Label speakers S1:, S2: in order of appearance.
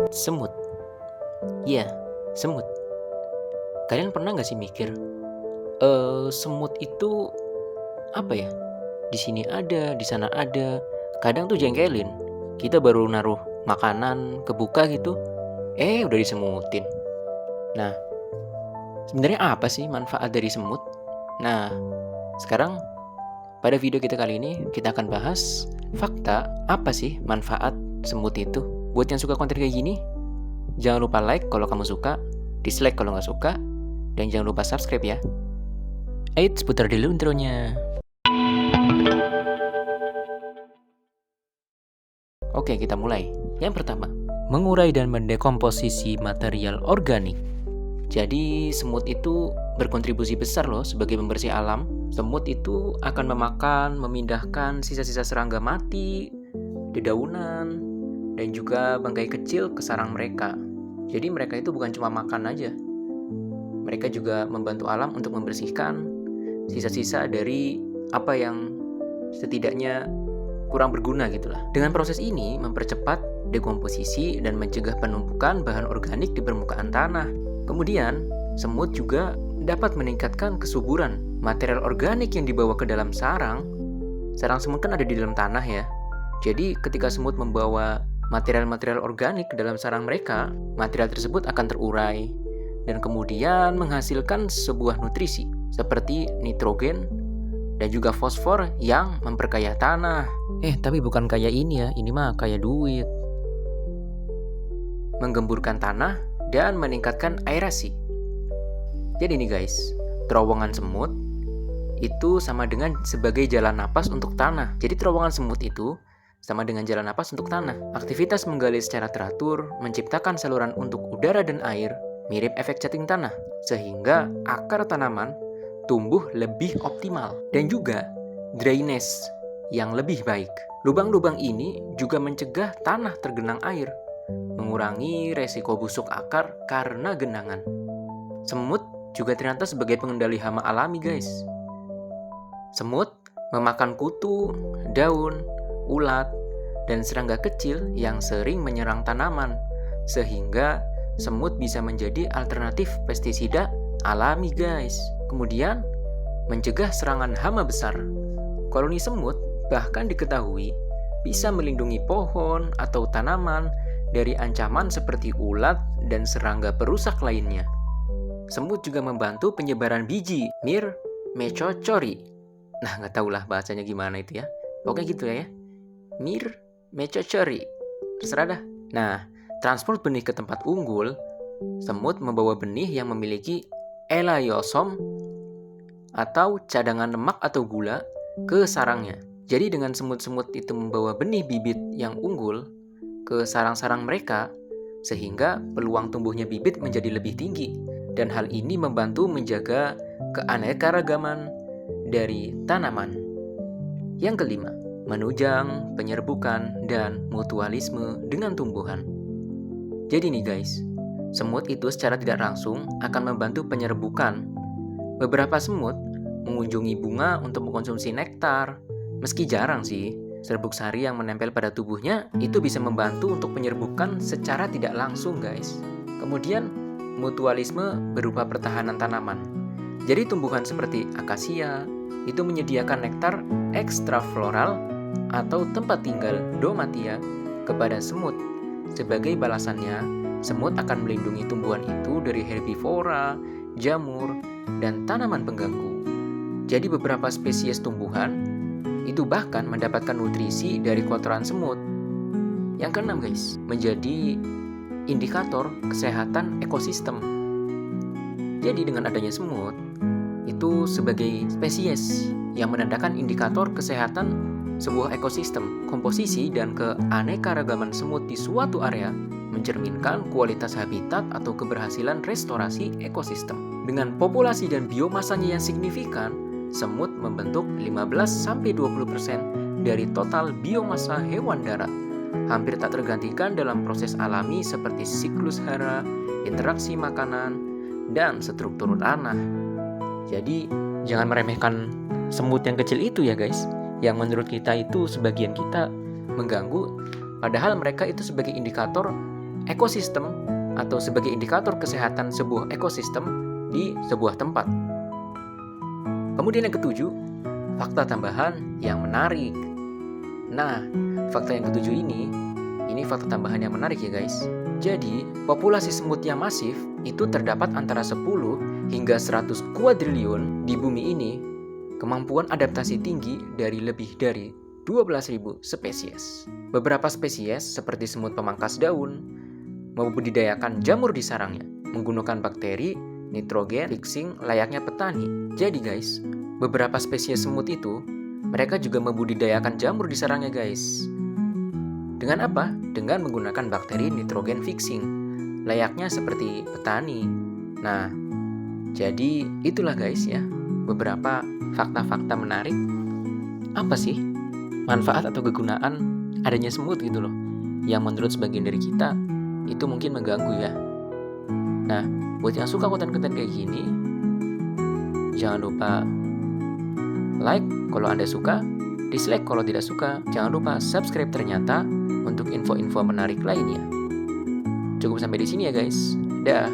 S1: Semut. Iya, semut. Kalian pernah nggak sih mikir, semut itu apa ya? Di sini ada, di sana ada. Kadang tuh jengkelin. Kita baru naruh makanan kebuka gitu, udah disemutin. Nah, sebenarnya apa sih manfaat dari semut? Nah, sekarang pada video kita kali ini kita akan bahas fakta apa sih manfaat semut itu. Buat yang suka konten kayak gini, jangan lupa like kalau kamu suka, dislike kalau nggak suka, dan jangan lupa subscribe ya. Eits, putar dulu intronya. Oke, kita mulai. Yang pertama, mengurai dan mendekomposisi material organik. Jadi semut itu berkontribusi besar loh sebagai pembersih alam. Semut itu akan memakan, memindahkan sisa-sisa serangga mati, dedaunan, dan juga bangkai kecil ke sarang mereka. Jadi mereka itu bukan cuma makan aja. Mereka juga membantu alam untuk membersihkan sisa-sisa dari apa yang setidaknya kurang berguna gitulah. Dengan proses ini mempercepat dekomposisi dan mencegah penumpukan bahan organik di permukaan tanah. Kemudian, semut juga dapat meningkatkan kesuburan material organik yang dibawa ke dalam sarang. Sarang semut kan ada di dalam tanah ya. Jadi ketika semut membawa material-material organik ke dalam sarang mereka, material tersebut akan terurai dan kemudian menghasilkan sebuah nutrisi seperti nitrogen dan juga fosfor yang memperkaya tanah. Tapi bukan kayak ini ya, ini mah kayak duit. Menggemburkan tanah dan meningkatkan aerasi. Jadi nih guys, terowongan semut itu sama dengan sebagai jalan napas untuk tanah. Jadi terowongan semut itu sama dengan jalan napas untuk tanah. Aktivitas menggali secara teratur menciptakan saluran untuk udara dan air, mirip efek chatting tanah, sehingga akar tanaman tumbuh lebih optimal dan juga drainase yang lebih baik. Lubang-lubang ini juga mencegah tanah tergenang air, mengurangi resiko busuk akar karena genangan. Semut juga ternyata sebagai pengendali hama alami guys. Semut memakan kutu, daun, ulat, dan serangga kecil yang sering menyerang tanaman, sehingga semut bisa menjadi alternatif pestisida alami guys. Kemudian, mencegah serangan hama besar. Koloni semut bahkan diketahui bisa melindungi pohon atau tanaman dari ancaman seperti ulat dan serangga perusak lainnya. Semut juga membantu penyebaran biji, Myrmecocori. Nah, nggak tahulah bahasanya gimana itu ya. Pokoknya gitu ya. Myrmecocori. Terserah dah. Nah, transport benih ke tempat unggul, semut membawa benih yang memiliki elaiosom atau cadangan lemak atau gula ke sarangnya. Jadi dengan semut-semut itu membawa benih bibit yang unggul ke sarang-sarang mereka, sehingga peluang tumbuhnya bibit menjadi lebih tinggi. Dan hal ini membantu menjaga keanekaragaman dari tanaman. Yang kelima, menunjang penyerbukan dan mutualisme dengan tumbuhan. Jadi nih guys, semut itu secara tidak langsung akan membantu penyerbukan. Beberapa semut mengunjungi bunga untuk mengkonsumsi nektar. Meski jarang sih, serbuk sari yang menempel pada tubuhnya itu bisa membantu untuk penyerbukan secara tidak langsung guys. Kemudian, mutualisme berupa pertahanan tanaman. Jadi tumbuhan seperti akasia itu menyediakan nektar ekstrafloral atau tempat tinggal domatia kepada semut. Sebagai balasannya, semut akan melindungi tumbuhan itu dari herbivora, jamur, dan tanaman pengganggu. Jadi beberapa spesies tumbuhan itu bahkan mendapatkan nutrisi dari kotoran semut. Yang keenam guys, menjadi indikator kesehatan ekosistem. Jadi dengan adanya semut, itu sebagai spesies yang menandakan indikator kesehatan sebuah ekosistem. Komposisi dan keanekaragaman semut di suatu area mencerminkan kualitas habitat atau keberhasilan restorasi ekosistem. Dengan populasi dan biomasanya yang signifikan, semut membentuk 15-20% dari total biomasa hewan darat. Hampir tak tergantikan dalam proses alami seperti siklus hara, interaksi makanan, dan struktur tanah. Jadi, jangan meremehkan semut yang kecil itu ya guys, yang menurut kita itu sebagian kita mengganggu, padahal mereka itu sebagai indikator ekosistem atau sebagai indikator kesehatan sebuah ekosistem di sebuah tempat. Kemudian yang ketujuh, fakta tambahan yang menarik. Nah, fakta yang ketujuh ini fakta tambahan yang menarik ya guys. Jadi, populasi semut yang masif itu terdapat antara 10 hingga 100 kuadriliun di bumi ini. Kemampuan adaptasi tinggi dari lebih dari 12.000 spesies. Beberapa spesies seperti semut pemangkas daun membudidayakan jamur di sarangnya menggunakan bakteri nitrogen fixing layaknya petani. Jadi guys, beberapa spesies semut itu mereka juga membudidayakan jamur di sarangnya guys. Dengan apa? Dengan menggunakan bakteri nitrogen fixing, layaknya seperti petani. Nah, jadi itulah guys ya, beberapa fakta-fakta menarik. Apa sih manfaat atau kegunaan adanya semut gitu loh, yang menurut sebagian dari kita itu mungkin mengganggu ya. Nah, buat yang suka konten-konten kayak gini, jangan lupa like kalau Anda suka, dislike kalau tidak suka. Jangan lupa subscribe ternyata untuk info-info menarik lainnya. Cukup sampai di sini ya guys. Dah.